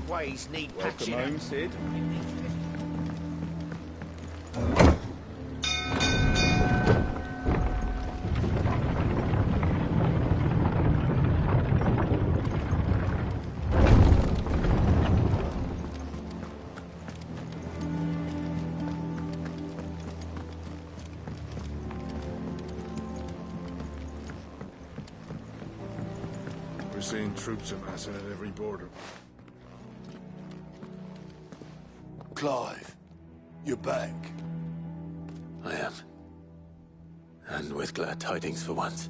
ways need Welcome patching home, up. Sid. We're seeing troops amassing at every border. Clive, you're back. I am. And with glad tidings for once.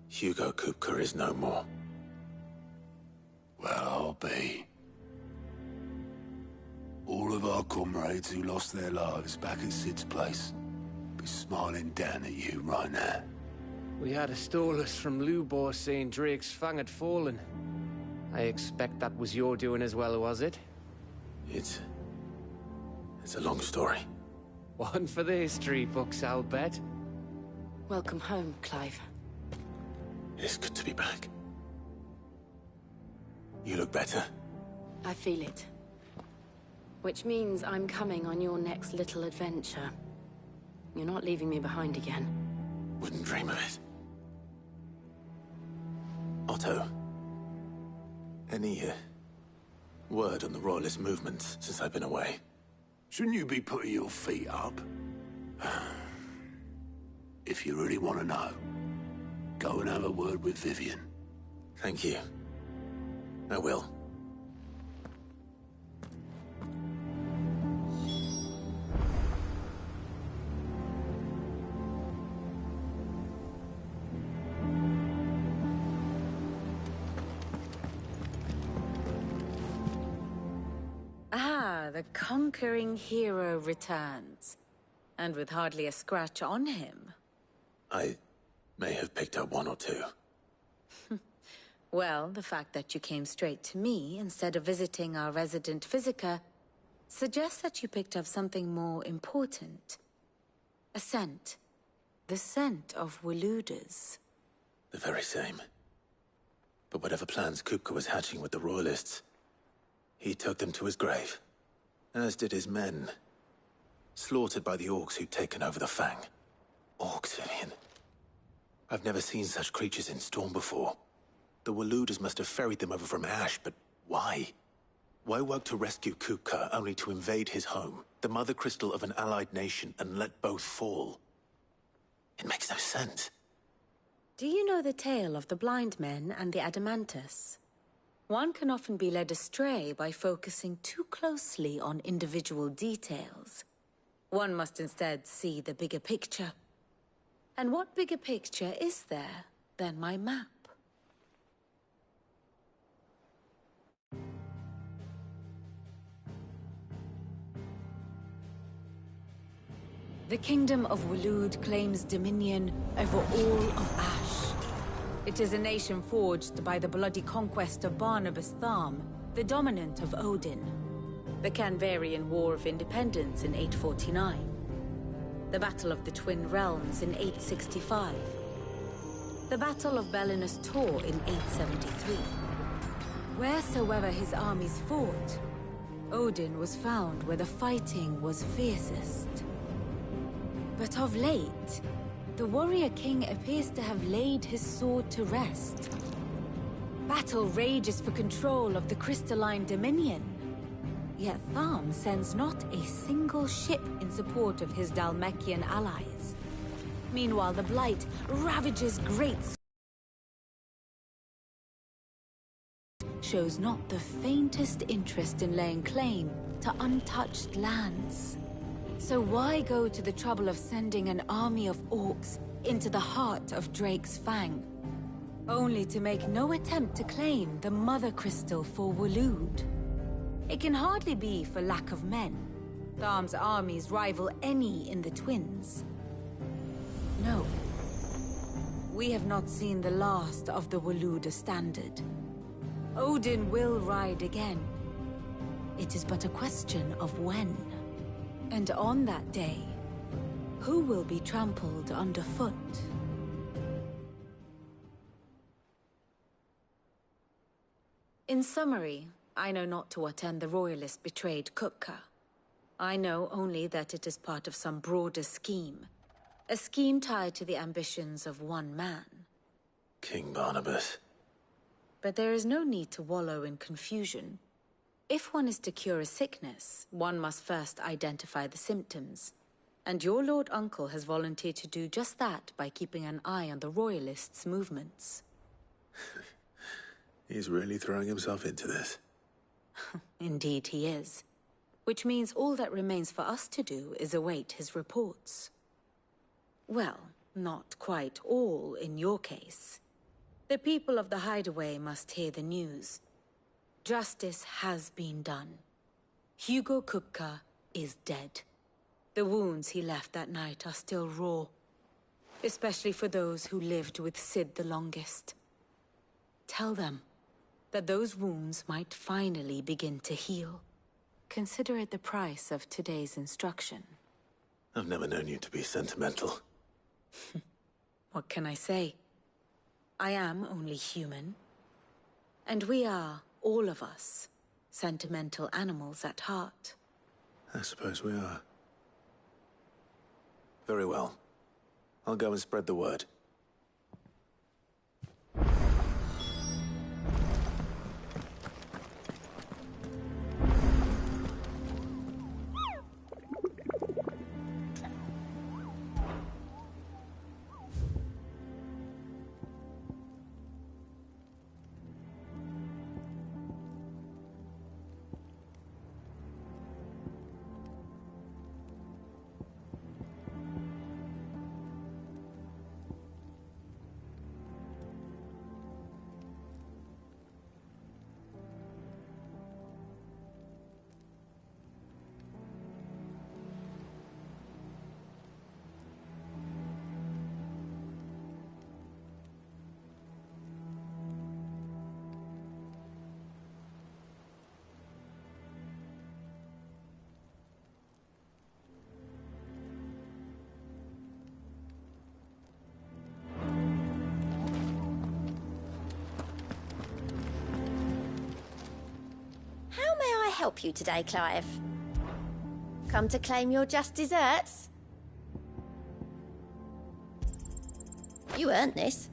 Hugo Kupka is no more. Well, I'll be. All of our comrades who lost their lives back at Sid's place be smiling down at you right now. We had a stolus from Lubor saying Drake's Fang had fallen. I expect that was your doing as well, was it? It's a long story. One for the history books, I'll bet. Welcome home, Clive. It's good to be back. You look better. I feel it. Which means I'm coming on your next little adventure. You're not leaving me behind again. Wouldn't dream of it. Otto, any word on the Royalist movements since I've been away? Shouldn't you be putting your feet up? If you really want to know, go and have a word with Vivian. Thank you. I will. The conquering hero returns. And with hardly a scratch on him. I may have picked up one or two. Well, the fact that you came straight to me instead of visiting our resident physiker suggests that you picked up something more important. A scent. The scent of Waludas. The very same. But whatever plans Kupka was hatching with the Royalists, he took them to his grave. As did his men. Slaughtered by the orcs who'd taken over the Fang. Orcs, Vivian. I've never seen such creatures in Storm before. The Waludas must have ferried them over from Ash, but why? Why work to rescue Kupka only to invade his home, the mother crystal of an allied nation, and let both fall? It makes no sense. Do you know the tale of the blind men and the Adamantus? One can often be led astray by focusing too closely on individual details. One must instead see the bigger picture. And what bigger picture is there than my map? The Kingdom of Waloed claims dominion over all of Ash. It is a nation forged by the bloody conquest of Barnabas Tharm, the dominant of Odin. The Canvarian War of Independence in 849. The Battle of the Twin Realms in 865. The Battle of Belinus Tor in 873. Wheresoever his armies fought, Odin was found where the fighting was fiercest. But of late, the warrior king appears to have laid his sword to rest. Battle rages for control of the crystalline dominion. Yet Tharm sends not a single ship in support of his Dhalmekian allies. Meanwhile, the Blight ravages great shows not the faintest interest in laying claim to untouched lands. So why go to the trouble of sending an army of orcs into the heart of Drake's Fang, only to make no attempt to claim the Mother Crystal for Waloed? It can hardly be for lack of men. Tharm's armies rival any in the Twins. No. We have not seen the last of the Waluda standard. Odin will ride again. It is but a question of when. And on that day, who will be trampled underfoot? In summary, I know not to what end the Royalists betrayed Kupka. I know only that it is part of some broader scheme. A scheme tied to the ambitions of one man. King Barnabas. But there is no need to wallow in confusion. If one is to cure a sickness, one must first identify the symptoms. And your Lord Uncle has volunteered to do just that by keeping an eye on the Royalists' movements. He's really throwing himself into this. Indeed he is. Which means all that remains for us to do is await his reports. Well, not quite all in your case. The people of the Hideaway must hear the news. Justice has been done. Hugo Kupka is dead. The wounds he left that night are still raw. Especially for those who lived with Sid the longest. Tell them that those wounds might finally begin to heal. Consider it the price of today's instruction. I've never known you to be sentimental. What can I say? I am only human. And we are, all of us, sentimental animals at heart. I suppose we are. Very well. I'll go and spread the word. Help you today, Clive? Come to claim your just desserts? You earned this.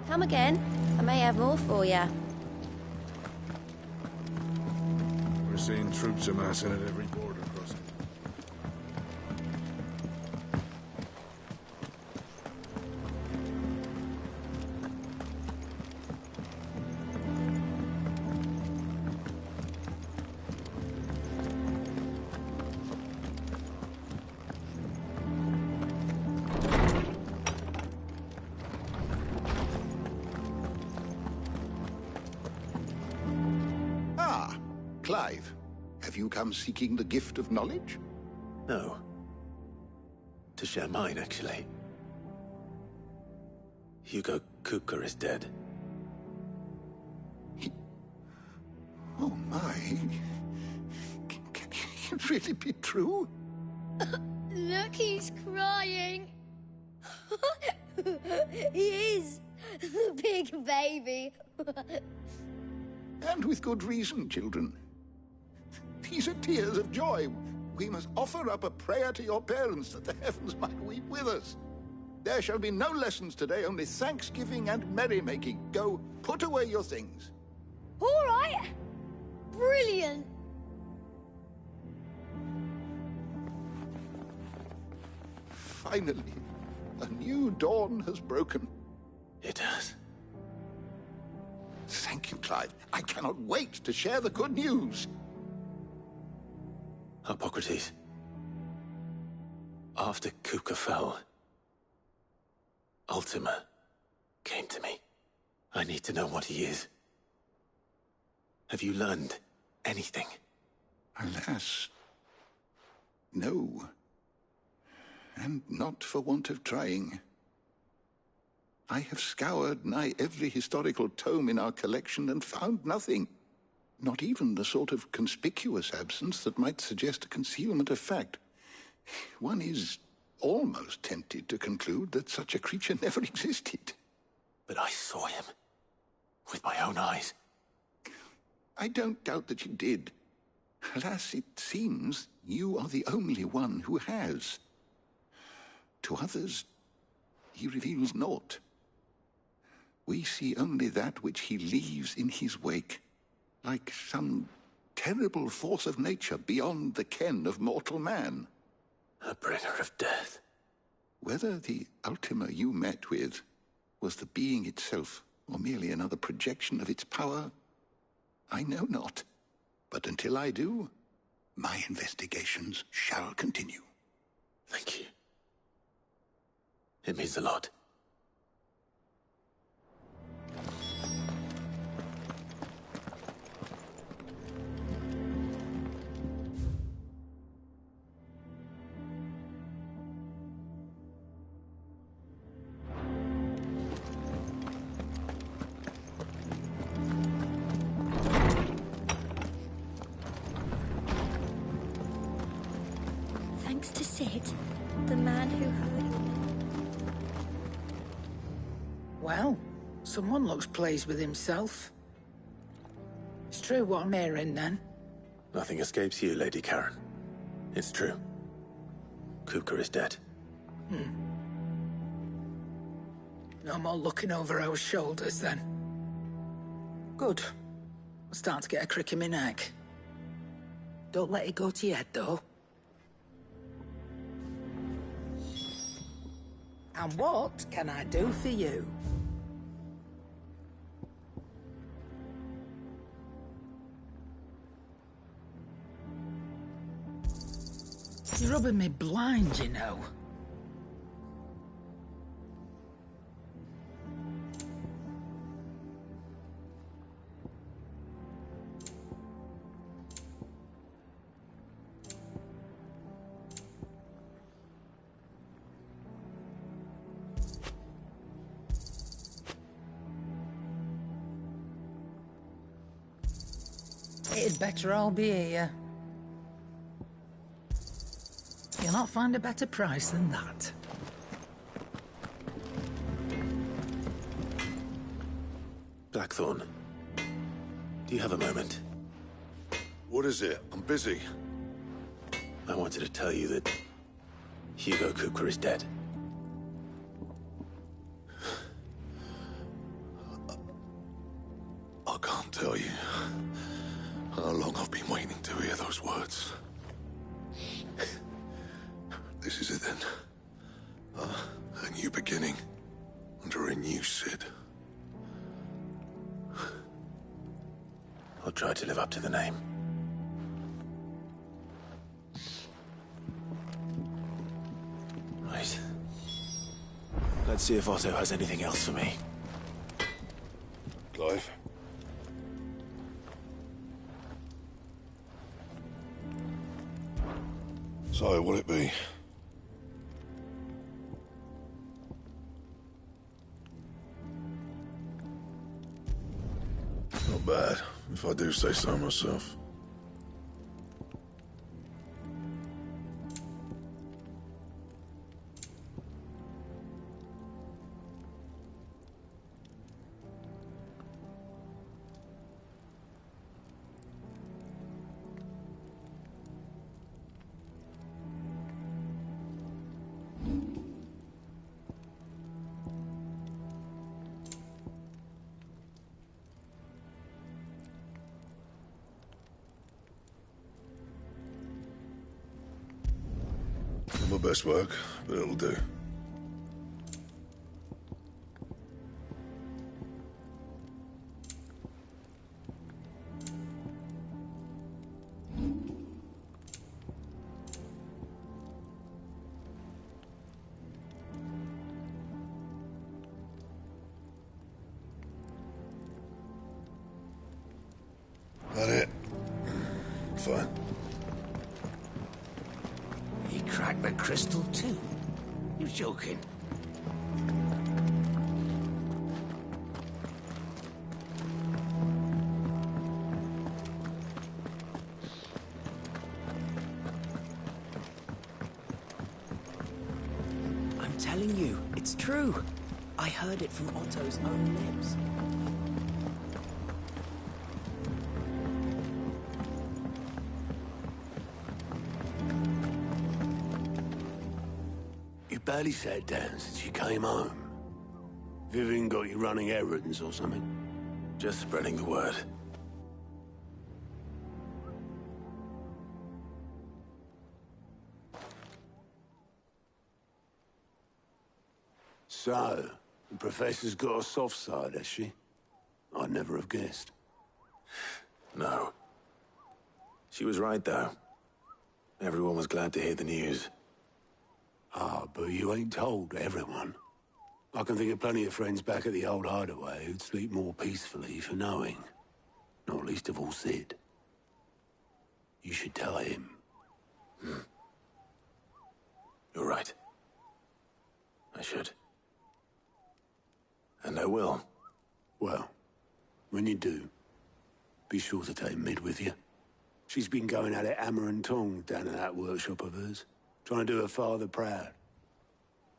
Come again. I may have more for you. We're seeing troops amassing at every border crossing. Clive, have you come seeking the gift of knowledge? No. To share mine, actually. Hugo Kupka is dead. Oh my. Can it really be true? Look, he's crying. He is. The big baby. And with good reason, children. These are tears of joy. We must offer up a prayer to your parents that the heavens might weep with us. There shall be no lessons today, only thanksgiving and merrymaking. Go, put away your things. All right. Brilliant. Finally, a new dawn has broken. It has. Thank you, Clive. I cannot wait to share the good news. Hippocrates. After Kupka fell, Ultima came to me. I need to know what he is. Have you learned anything? Alas, no. And not for want of trying. I have scoured nigh every historical tome in our collection and found nothing. Not even the sort of conspicuous absence that might suggest a concealment of fact. One is almost tempted to conclude that such a creature never existed. But I saw him. With my own eyes. I don't doubt that you did. Alas, it seems you are the only one who has. To others, he reveals naught. We see only that which he leaves in his wake, like some terrible force of nature beyond the ken of mortal man. A bringer of death. Whether the Ultima you met with was the being itself, or merely another projection of its power, I know not. But until I do, my investigations shall continue. Thank you. It means a lot. Thanks to Sid, the man who heard. Well, someone looks pleased with himself. It's true what I'm hearing, then. Nothing escapes you, Lady Karen. It's true. Kupka is dead. No more looking over our shoulders, then. Good. I'm starting to get a crick in my neck. Don't let it go to your head, though. And what can I do for you? You're rubbing me blind, you know. It'd better all be here. You'll not find a better price than that. Blackthorn, do you have a moment? What is it? I'm busy. I wanted to tell you that Hugo Kupka is dead. I can't tell you how long I've been waiting to hear those words. This is it then. A new beginning under a new Sid. I'll try to live up to the name. Right. Let's see if Otto has anything else for me. Clive? So, will it be? Not bad, if I do say so myself. Not my best work, but it'll do. That it? Fine. He cracked the crystal too? You're joking. telling you, it's true. I heard it from Otto's own lips. You barely sat down since you came home. Vivian got you running errands or something? Just spreading the word. So, the Professor's got a soft side, has she? I'd never have guessed. No. She was right, though. Everyone was glad to hear the news. Ah, but you ain't told everyone. I can think of plenty of friends back at the old hideaway who'd sleep more peacefully for knowing. Not least of all Sid. You should tell him. You're right. I should. And I will. Well, when you do, be sure to take Mid with you. She's been going at it hammer and tong down in that workshop of hers, trying to do her father proud.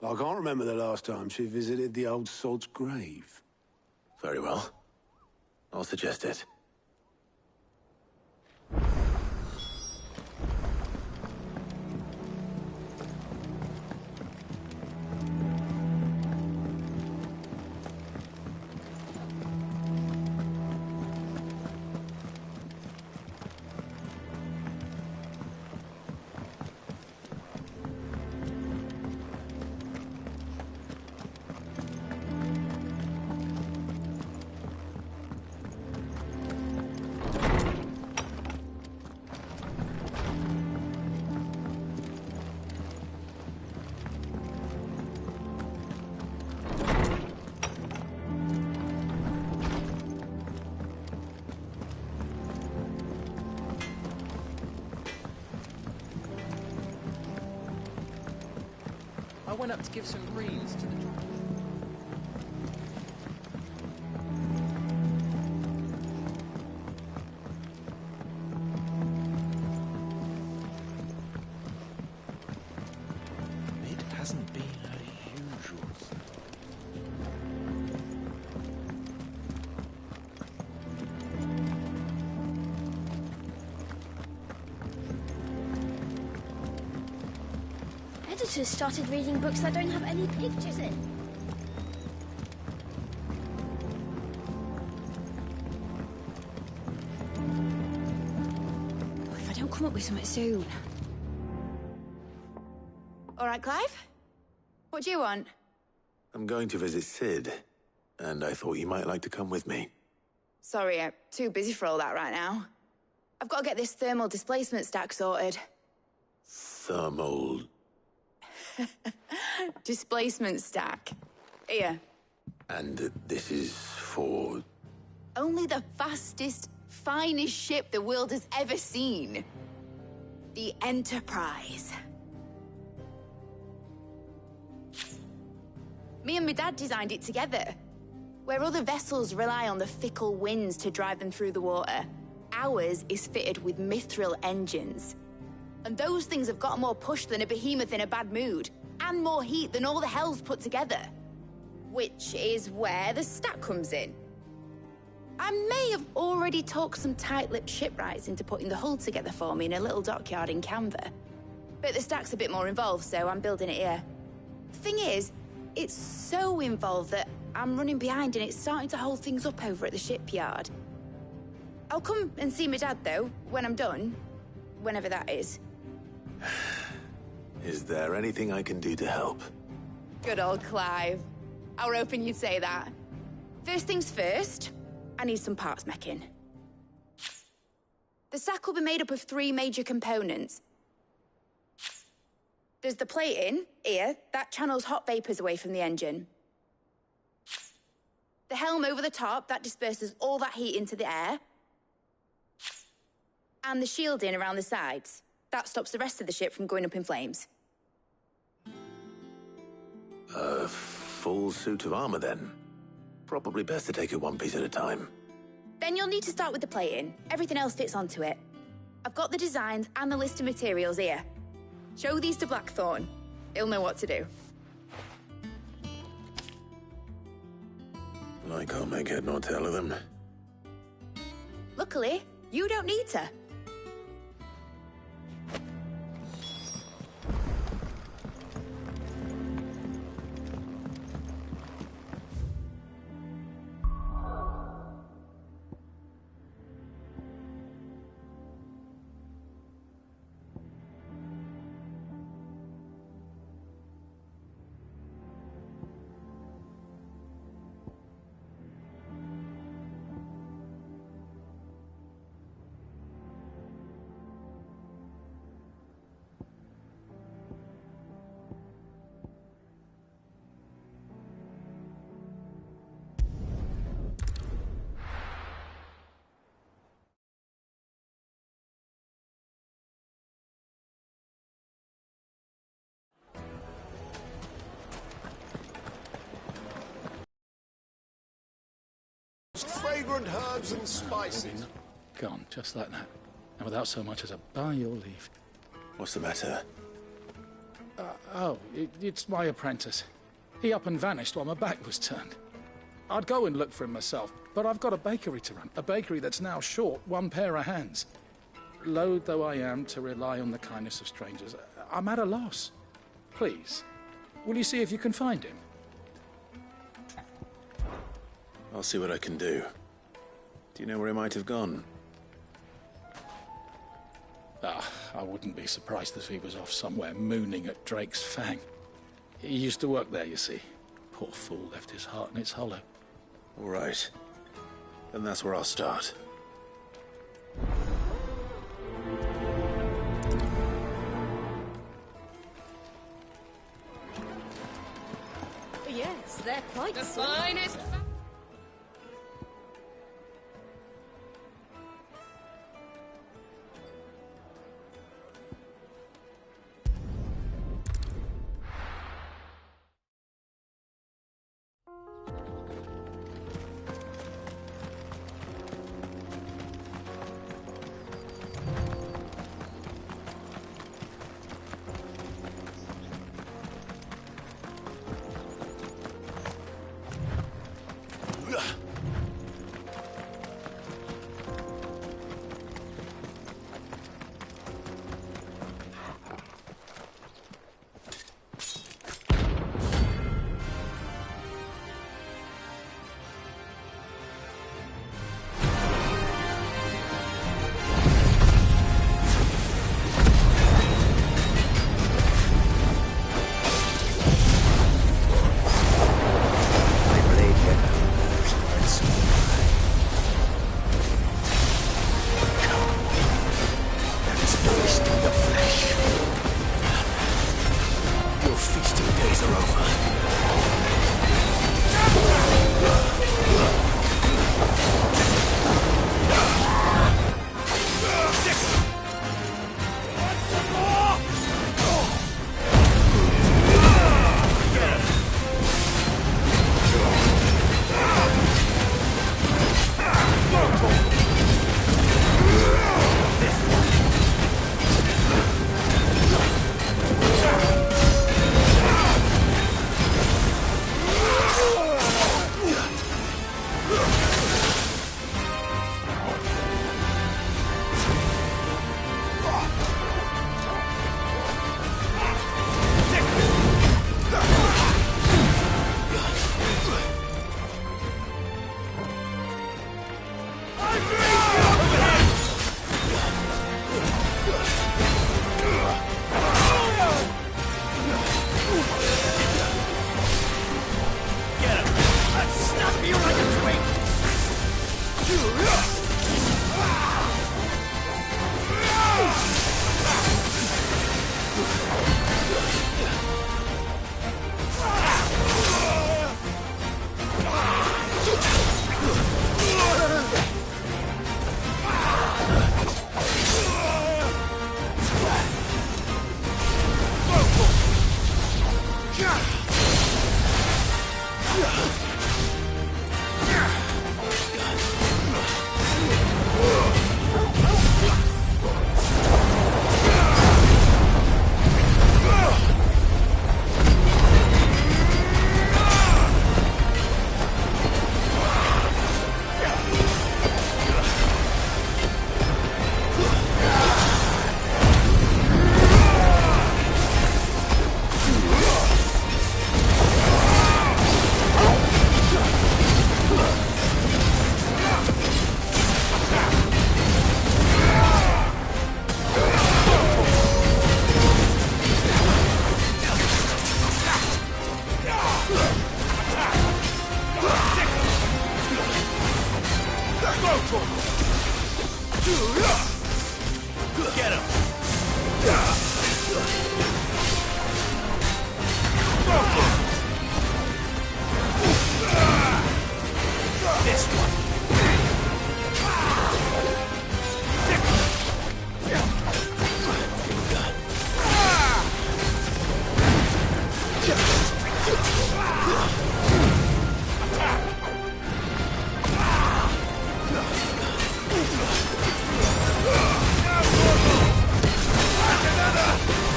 I can't remember the last time she visited the old sod's grave. Very well. I'll suggest it. I went up to give some greens to the driver. It hasn't been her usual. Editors started reading books that don't have any pictures in. If I don't come up with something soon. All right, Clive? What do you want? I'm going to visit Sid, and I thought you might like to come with me. Sorry, I'm too busy for all that right now. I've got to get this thermal displacement stack sorted. Thermal... Displacement stack. Here. And this is for... Only the fastest, finest ship the world has ever seen. The Enterprise. Me and my dad designed it together. Where other vessels rely on the fickle winds to drive them through the water, ours is fitted with mithril engines. And those things have got more push than a behemoth in a bad mood, and more heat than all the hells put together. Which is where the stack comes in. I may have already talked some tight-lipped shipwrights into putting the hull together for me in a little dockyard in Canva. But the stack's a bit more involved, so I'm building it here. Thing is, it's so involved that I'm running behind and it's starting to hold things up over at the shipyard. I'll come and see my dad, though, when I'm done. Whenever that is. Is there anything I can do to help? Good old Clive. I were hoping you'd say that. First things first, I need some parts meching. The stack will be made up of 3 major components. There's the plating, here, that channels hot vapors away from the engine. The helm over the top, that disperses all that heat into the air. And the shielding around the sides. That stops the rest of the ship from going up in flames. A full suit of armor, then? Probably best to take it one piece at a time. Then you'll need to start with the plating. Everything else fits onto it. I've got the designs and the list of materials here. Show these to Blackthorn. He'll know what to do. I can't make head nor tail of them. Luckily, you don't need to. Fragrant herbs and spices. Gone, just like that. And without so much as a by your leave. What's the matter? It's my apprentice. He up and vanished while my back was turned. I'd go and look for him myself, but I've got a bakery to run. A bakery that's now short one pair of hands. Loath though I am to rely on the kindness of strangers, I'm at a loss. Please, will you see if you can find him? I'll see what I can do. Do you know where he might have gone? I wouldn't be surprised if he was off somewhere mooning at Drake's Fang. He used to work there, you see. Poor fool left his heart in its hollow. All right. Then that's where I'll start. Yes, they're quite the simple. finest.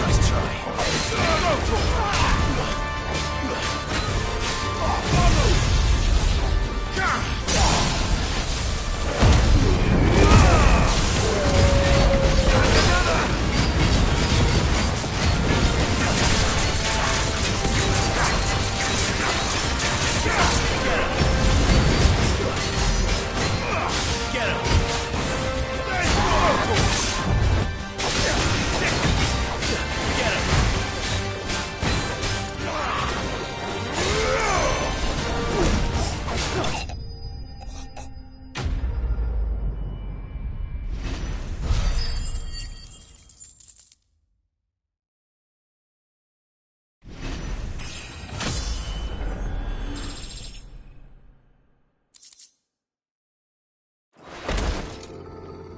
Nice try.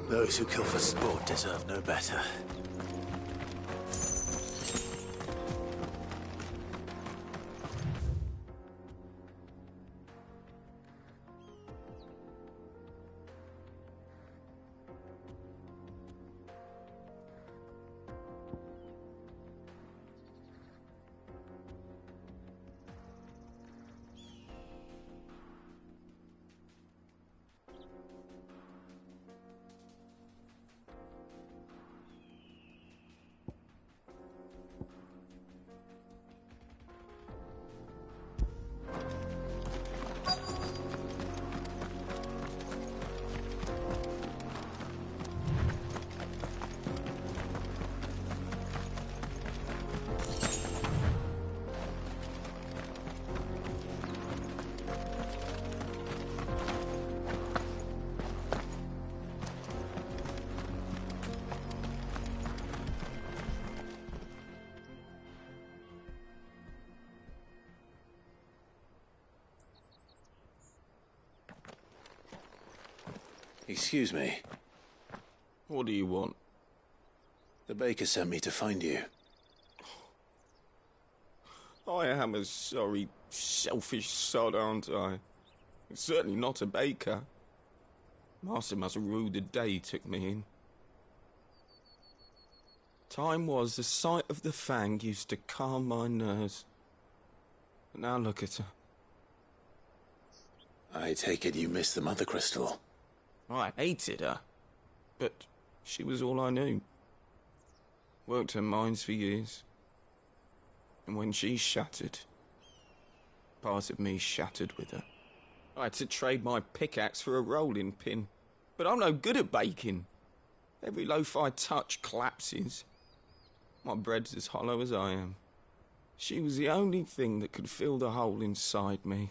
Those who kill for sport deserve no better. Excuse me. What do you want? The baker sent me to find you. I am a sorry, selfish sod, aren't I? Certainly not a baker. Master must have ruled the day he took me in. Time was the sight of the Fang used to calm my nerves. But now look at her. I take it you missed the Mother Crystal. I hated her, but she was all I knew. Worked her mines for years. And when she shattered, part of me shattered with her. I had to trade my pickaxe for a rolling pin, but I'm no good at baking. Every loaf I touch collapses. My bread's as hollow as I am. She was the only thing that could fill the hole inside me.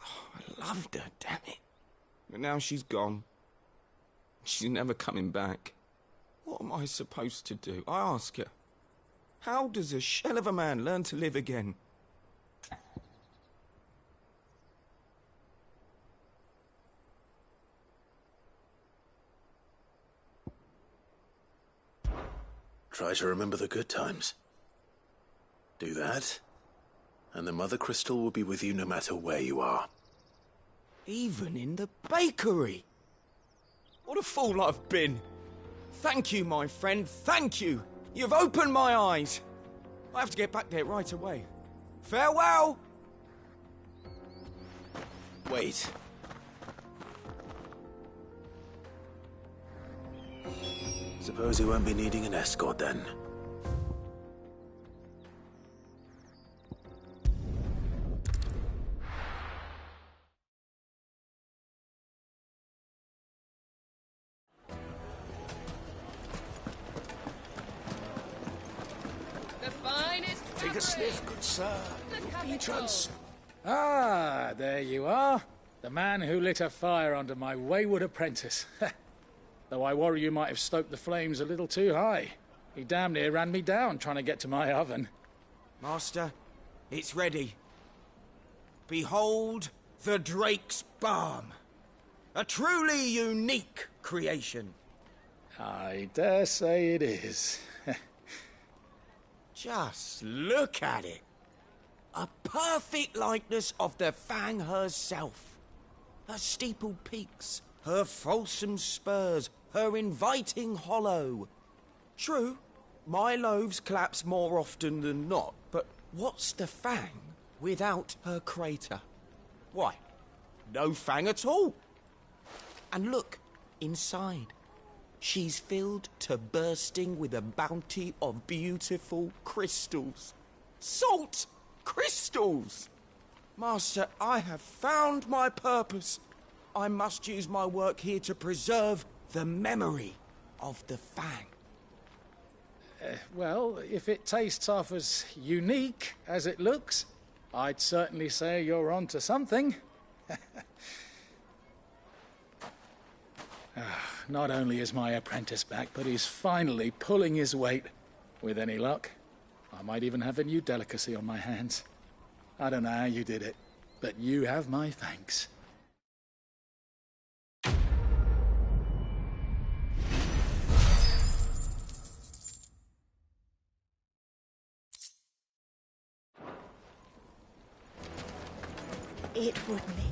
Oh, I loved her, damn it. But now she's gone. She's never coming back. What am I supposed to do? I ask her. How does a shell of a man learn to live again? Try to remember the good times. Do that, and the Mother Crystal will be with you no matter where you are. Even in the bakery. What a fool I've been. Thank you, my friend, thank you. You've opened my eyes. I have to get back there right away. Farewell! Wait. Suppose you won't be needing an escort then. Take a sniff, good sir. Pt11. Ah, there you are. The man who lit a fire under my wayward apprentice. Though I worry you might have stoked the flames a little too high. He damn near ran me down trying to get to my oven. Master, it's ready. Behold the Drake's Balm. A truly unique creation. I dare say it is. Just look at it. A perfect likeness of the Fang herself. Her steepled peaks, her fulsome spurs, her inviting hollow. True, my loaves collapse more often than not, but what's the Fang without her crater? Why, no Fang at all. And look, inside. She's filled to bursting with a bounty of beautiful crystals. Salt crystals! Master, I have found my purpose. I must use my work here to preserve the memory of the Fang. Well, if it tastes half as unique as it looks, I'd certainly say you're onto something. Not only is my apprentice back, but he's finally pulling his weight. With any luck, I might even have a new delicacy on my hands. I don't know how you did it, but you have my thanks. It would me.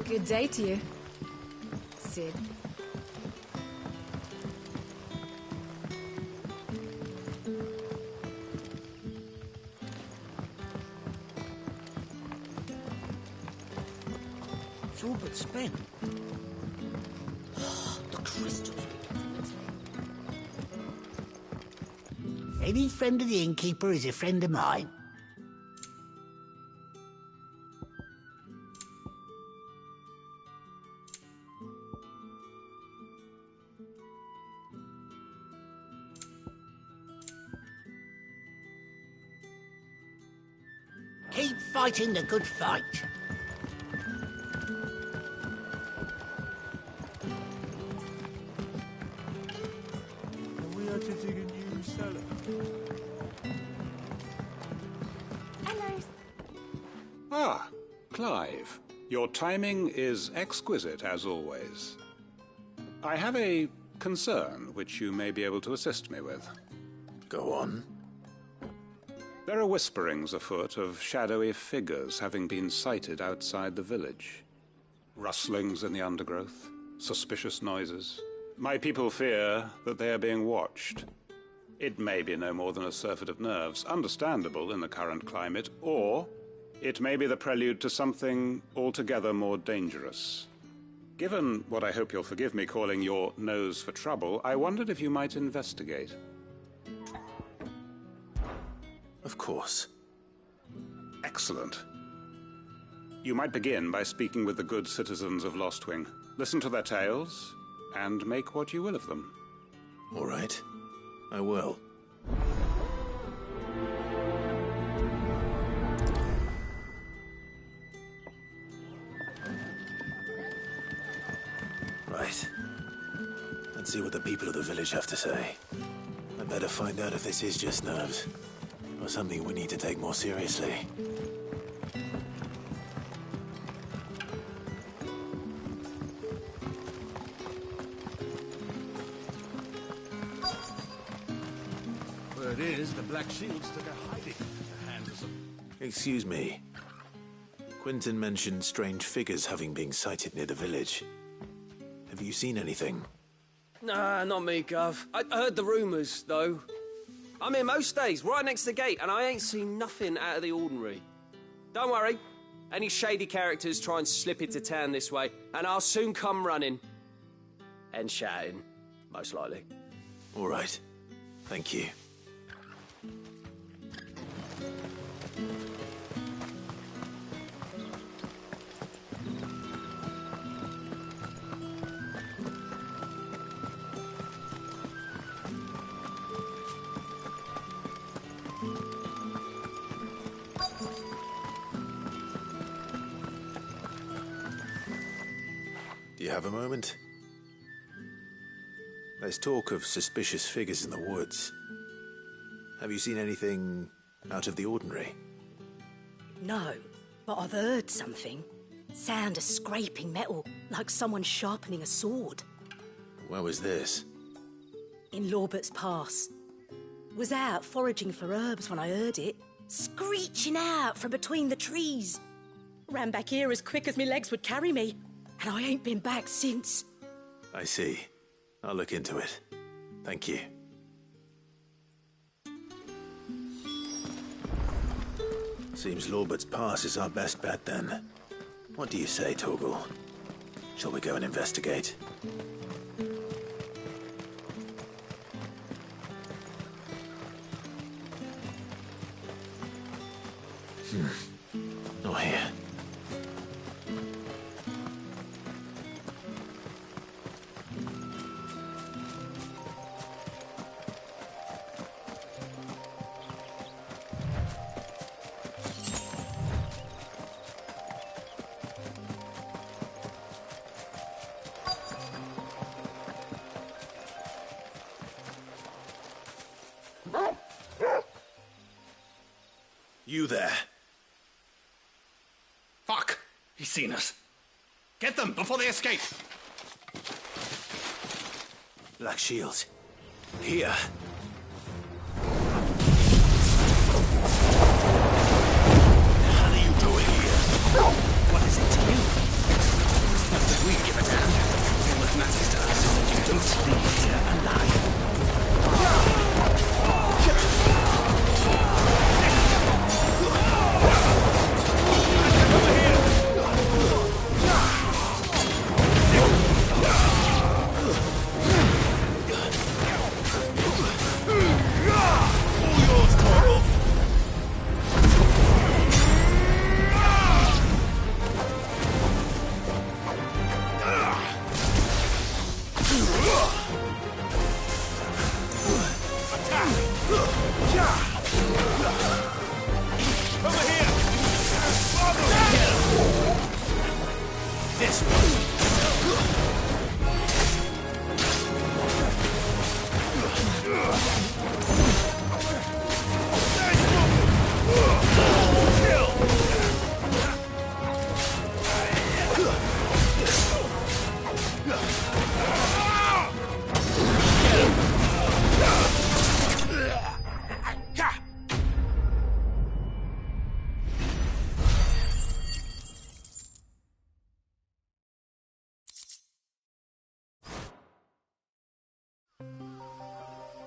Good day to you, Sid. It's all but spent. The crystals we get from the table. Any friend of the innkeeper is a friend of mine. Keep fighting the good fight. We are to dig a new cellar. Hello. Ah, Clive. Your timing is exquisite, as always. I have a concern which you may be able to assist me with. Go on. There are whisperings afoot of shadowy figures having been sighted outside the village. Rustlings in the undergrowth, suspicious noises. My people fear that they are being watched. It may be no more than a surfeit of nerves, understandable in the current climate, or it may be the prelude to something altogether more dangerous. Given what I hope you'll forgive me calling your nose for trouble, I wondered if you might investigate. Of course. Excellent. You might begin by speaking with the good citizens of Lostwing. Listen to their tales, and make what you will of them. All right. I will. Right. Let's see what the people of the village have to say. I better find out if this is just nerves, or something we need to take more seriously. Word is, the Black Shields took a hiding at the hands of some... Excuse me. Quentin mentioned strange figures having been sighted near the village. Have you seen anything? Nah, not me, Gov. I heard the rumours, though. I'm here most days, right next to the gate, and I ain't seen nothing out of the ordinary. Don't worry. Any shady characters try and slip into town this way, and I'll soon come running. And shouting, most likely. All right. Thank you. Do you have a moment? There's talk of suspicious figures in the woods. Have you seen anything out of the ordinary? No, but I've heard something. Sound of scraping metal, like someone sharpening a sword. Where was this? In Lorbert's Pass. Was out foraging for herbs when I heard it, screeching out from between the trees. Ran back here as quick as my legs would carry me, and I ain't been back since. I see. I'll look into it. Thank you. Seems Lorbert's Pass is our best bet then. What do you say, Torgal? Shall we go and investigate? Not here. You there. Fuck! He's seen us. Get them before they escape! Black Shields. Here. What the hell are you doing here? What is it to you? Not that we give a damn. All that matters to us is that you don't leave here alive.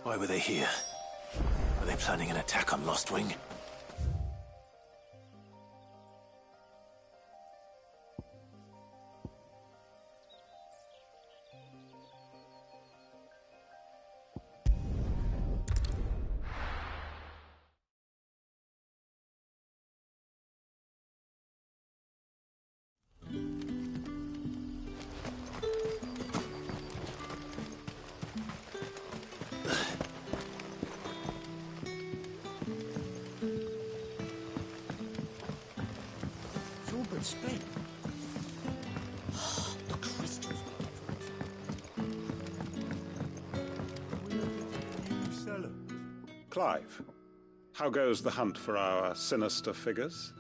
Why were they here? Were they planning an attack on Lostwing? Spin. The crystals. Clive, how goes the hunt for our sinister figures?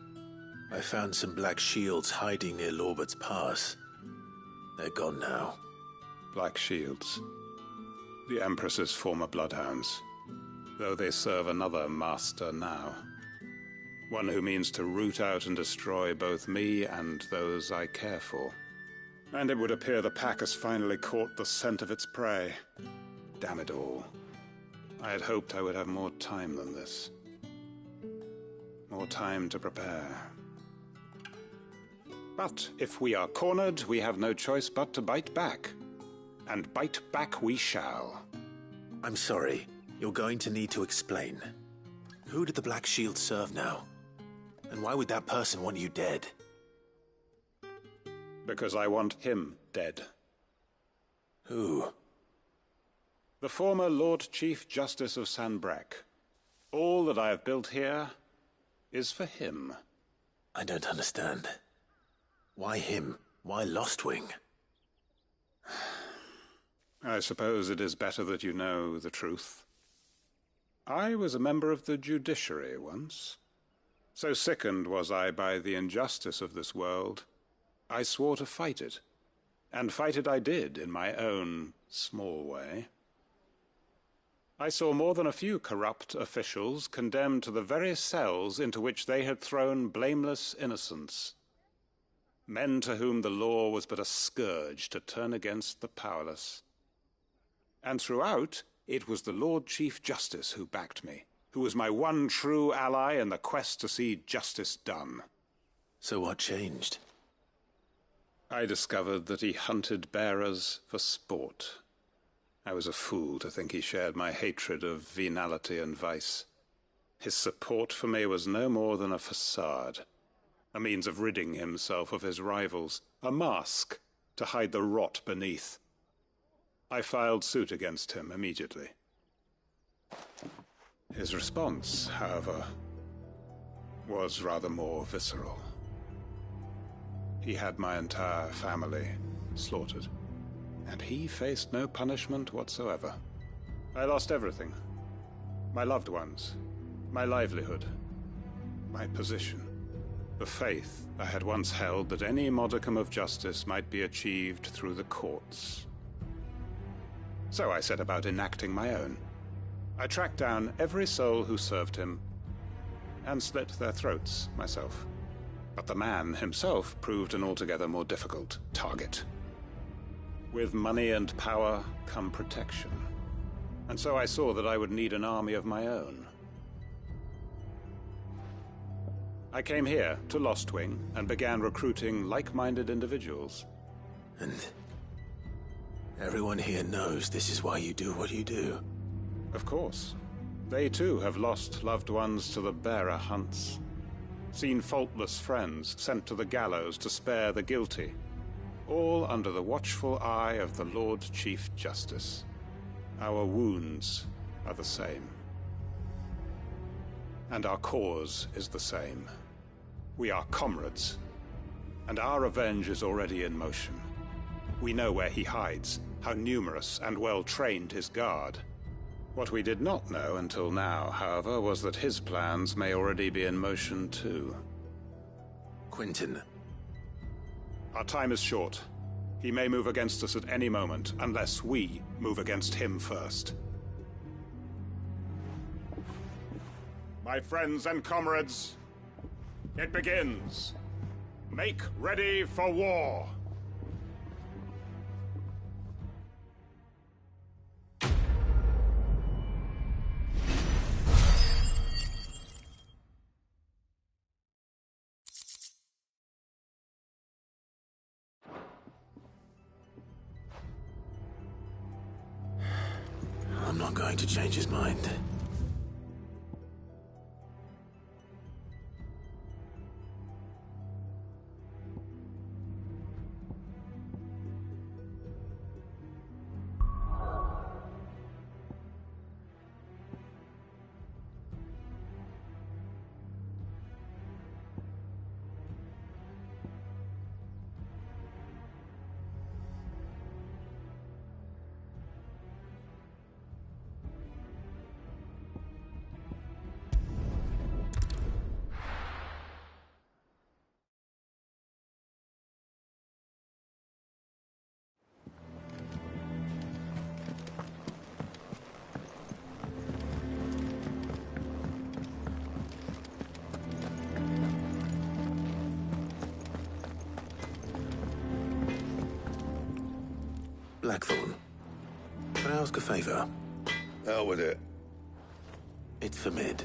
I found some black shields hiding near Lorbert's Pass. They're gone now. Black shields. The Empress's former bloodhounds, though they serve another master now. One who means to root out and destroy both me and those I care for. And it would appear the pack has finally caught the scent of its prey. Damn it all. I had hoped I would have more time than this. More time to prepare. But if we are cornered, we have no choice but to bite back. And bite back we shall. I'm sorry. You're going to need to explain. Who did the Black Shield serve now? And why would that person want you dead? Because I want him dead. Who? The former Lord Chief Justice of Sanbreque. All that I have built here is for him. I don't understand. Why him? Why Lostwing? I suppose it is better that you know the truth. I was a member of the judiciary once. So sickened was I by the injustice of this world, I swore to fight it. And fight it I did, in my own small way. I saw more than a few corrupt officials condemned to the very cells into which they had thrown blameless innocents. Men to whom the law was but a scourge to turn against the powerless. And throughout, it was the Lord Chief Justice who backed me, who was my one true ally in the quest to see justice done. So what changed? I discovered that he hunted bearers for sport. I was a fool to think he shared my hatred of venality and vice. His support for me was no more than a facade, a means of ridding himself of his rivals, a mask to hide the rot beneath. I filed suit against him immediately. His response, however, was rather more visceral. He had my entire family slaughtered, and he faced no punishment whatsoever. I lost everything. My loved ones, my livelihood, my position, the faith I had once held that any modicum of justice might be achieved through the courts. So I set about enacting my own. I tracked down every soul who served him, and slit their throats myself. But the man himself proved an altogether more difficult target. With money and power come protection. And so I saw that I would need an army of my own. I came here to Lostwing and began recruiting like-minded individuals. And everyone here knows this is why you do what you do. Of course. They too have lost loved ones to the bearer hunts. Seen faultless friends sent to the gallows to spare the guilty. All under the watchful eye of the Lord Chief Justice. Our wounds are the same. And our cause is the same. We are comrades. And our revenge is already in motion. We know where he hides, how numerous and well-trained his guard. What we did not know until now, however, was that his plans may already be in motion too. Quentin. Our time is short. He may move against us at any moment, unless we move against him first. My friends and comrades, it begins. Make ready for war. I'm not going to change his mind. Blackthorn, can I ask a favor? Hell with it. It's for Mid.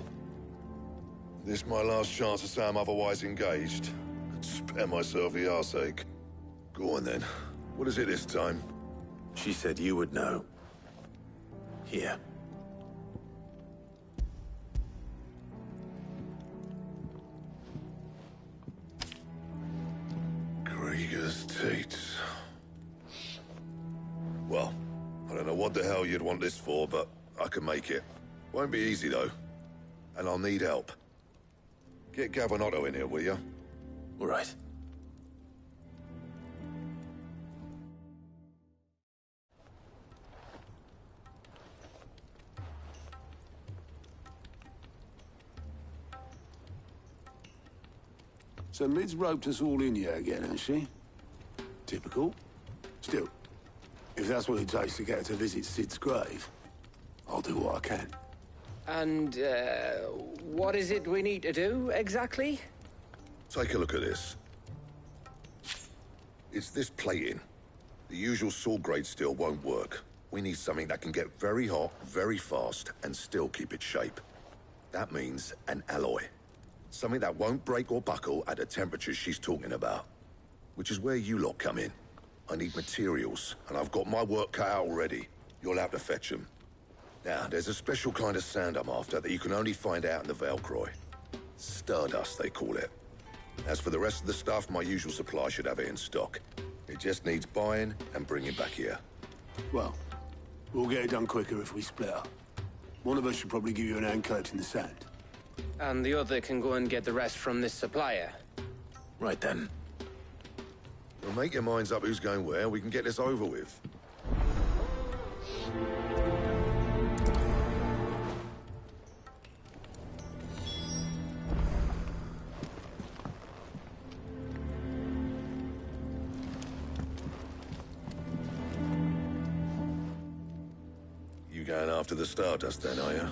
This my last chance to say I'm otherwise engaged. Spare myself the arseache. Go on then. What is it this time? She said you would know. Here. Krieger's teats. Well, I don't know what the hell you'd want this for, but I can make it. Won't be easy, though. And I'll need help. Get Gavin in here, will you? All right. So Mid's roped us all in here again, has she? Typical. Still, if that's what it takes to get her to visit Sid's grave, I'll do what I can. And, what is it we need to do, exactly? Take a look at this. It's this plating. The usual sword-grade steel won't work. We need something that can get very hot, very fast, and still keep its shape. That means an alloy. Something that won't break or buckle at the temperatures she's talking about. Which is where you lot come in. I need materials, and I've got my work cut out already. You'll have to fetch them. Now, there's a special kind of sand I'm after that you can only find out in the Valcroy. Stardust, they call it. As for the rest of the stuff, my usual supply should have it in stock. It just needs buying and bringing back here. Well, we'll get it done quicker if we split up. One of us should probably give you an hand collecting the sand. And the other can go and get the rest from this supplier. Right then. Well, make your minds up who's going where, we can get this over with. You going after the Stardust then, are you?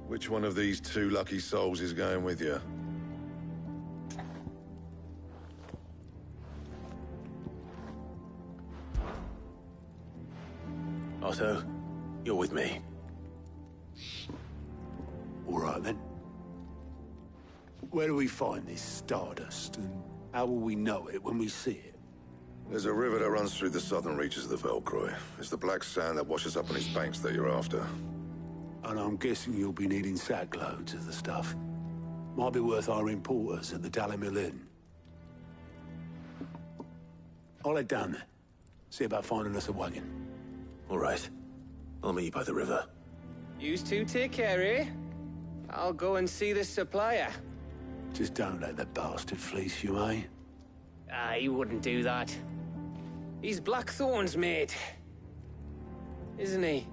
Which one of these two lucky souls is going with you? Otto, you're with me. All right, then. Where do we find this Stardust, and how will we know it when we see it? There's a river that runs through the southern reaches of the Valcroy. It's the black sand that washes up on its banks that you're after. And I'm guessing you'll be needing sack loads of the stuff. Might be worth our importers at the Dalimil Inn. I'll head down there. See about finding us a wagon. All right. I'll meet you by the river. Yous two take care, eh? I'll go and see this supplier. Just don't let the bastard fleece you, eh? He wouldn't do that. He's Blackthorn's mate. Isn't he?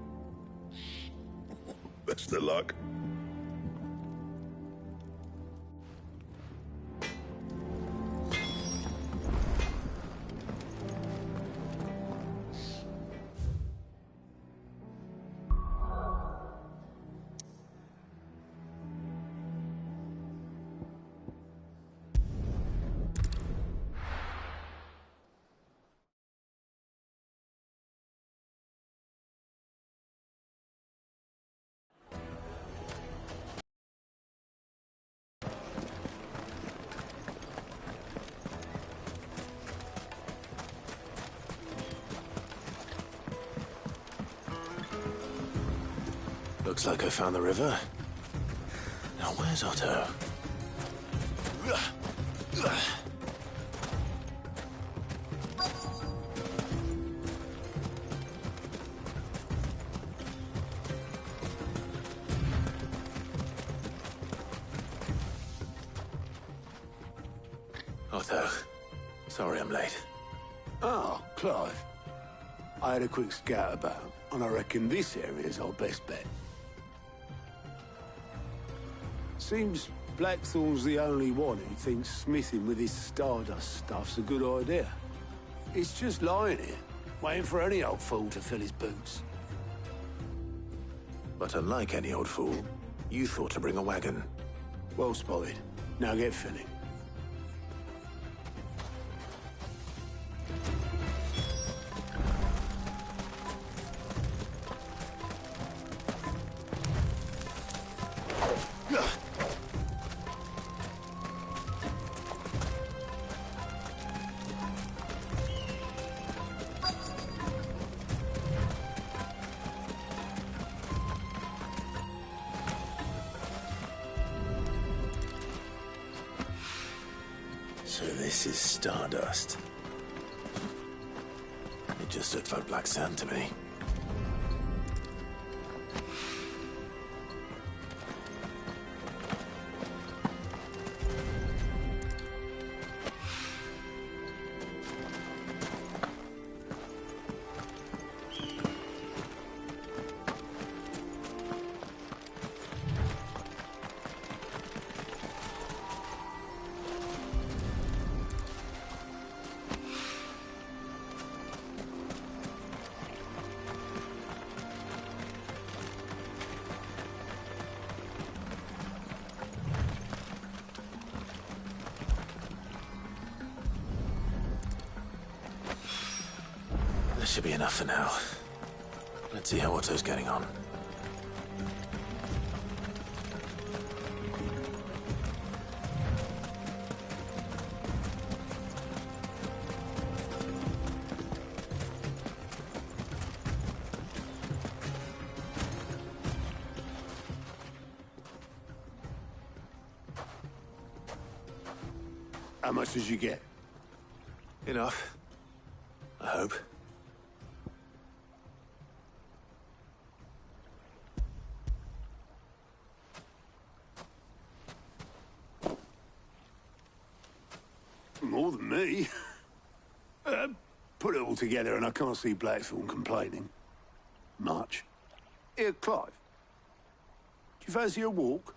Best of luck. Looks like I found the river. Now where's Otto? Otto, sorry I'm late. Oh, Clive. I had a quick scout about, and I reckon this area's our best bet. Seems Blackthorn's the only one who thinks smithing with his Stardust stuff's a good idea. It's just lying here, waiting for any old fool to fill his boots. But unlike any old fool, you thought to bring a wagon. Well spotted. Now get filling. So this is stardust. It just looks like black sand to me. This should be enough for now. Let's see how Otto's getting on. How much did you get? Enough. I hope. More than me. Put it all together and I can't see Blackthorn complaining. Much. Here, Clive. Do you fancy a walk?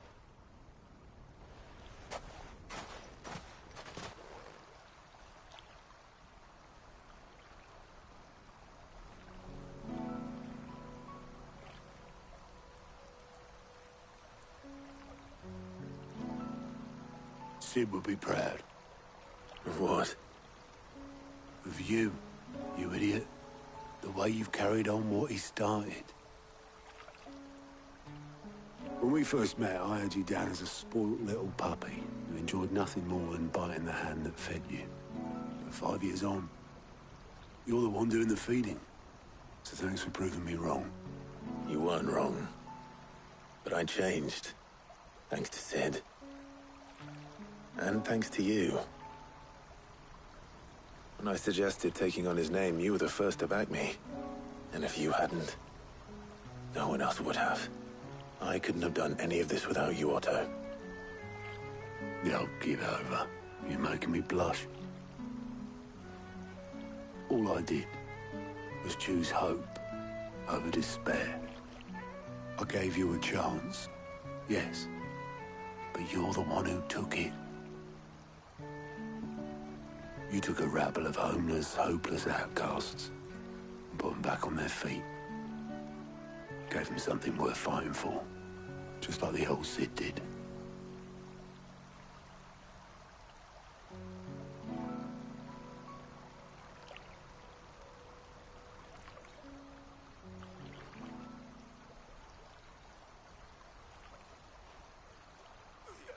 Sid would be proud. Of what? Of you, you idiot. The way you've carried on what he started. When we first met, I had you down as a spoilt little puppy who enjoyed nothing more than biting the hand that fed you. But 5 years on, you're the one doing the feeding. So thanks for proving me wrong. You weren't wrong. But I changed. Thanks to Sid. And thanks to you. When I suggested taking on his name, you were the first to back me. And if you hadn't, no one else would have. I couldn't have done any of this without you, Otto. Don't give over. You're making me blush. All I did was choose hope over despair. I gave you a chance, yes, but you're the one who took it. You took a rabble of homeless, hopeless outcasts and put them back on their feet. Gave them something worth fighting for, just like the old Sid did.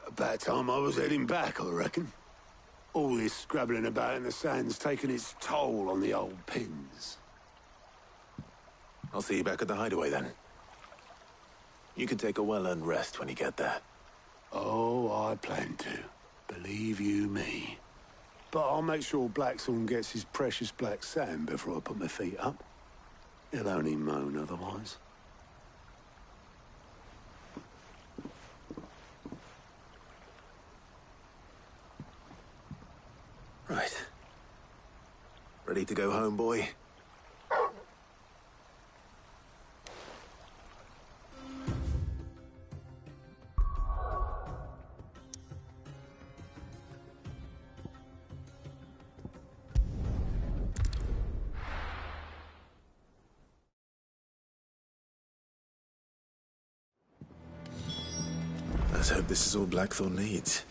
About time I was heading back, I reckon. All this scrabbling about in the sand's taken its toll on the old pins. I'll see you back at the hideaway then. You can take a well-earned rest when you get there. Oh, I plan to. Believe you me. But I'll make sure Blackthorn gets his precious black sand before I put my feet up. He'll only moan otherwise. Right. Ready to go home, boy? Let's hope this is all Blackthorn needs.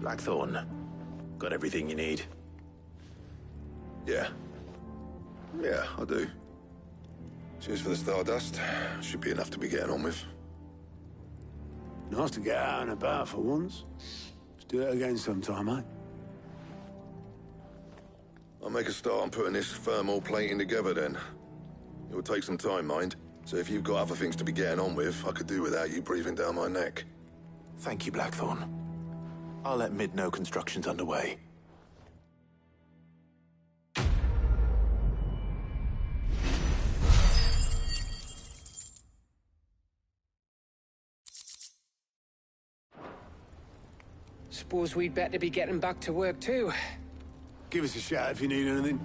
Blackthorn, got everything you need? Yeah. Yeah, I do. Cheers for the stardust. Should be enough to be getting on with. Nice to get out and about for once. Let's do it again sometime, eh? I'll make a start on putting this thermal plating together then. It will take some time, mind. So if you've got other things to be getting on with, I could do without you breathing down my neck. Thank you, Blackthorn. I'll let Mid know construction's underway. Suppose we'd better be getting back to work too. Give us a shout if you need anything.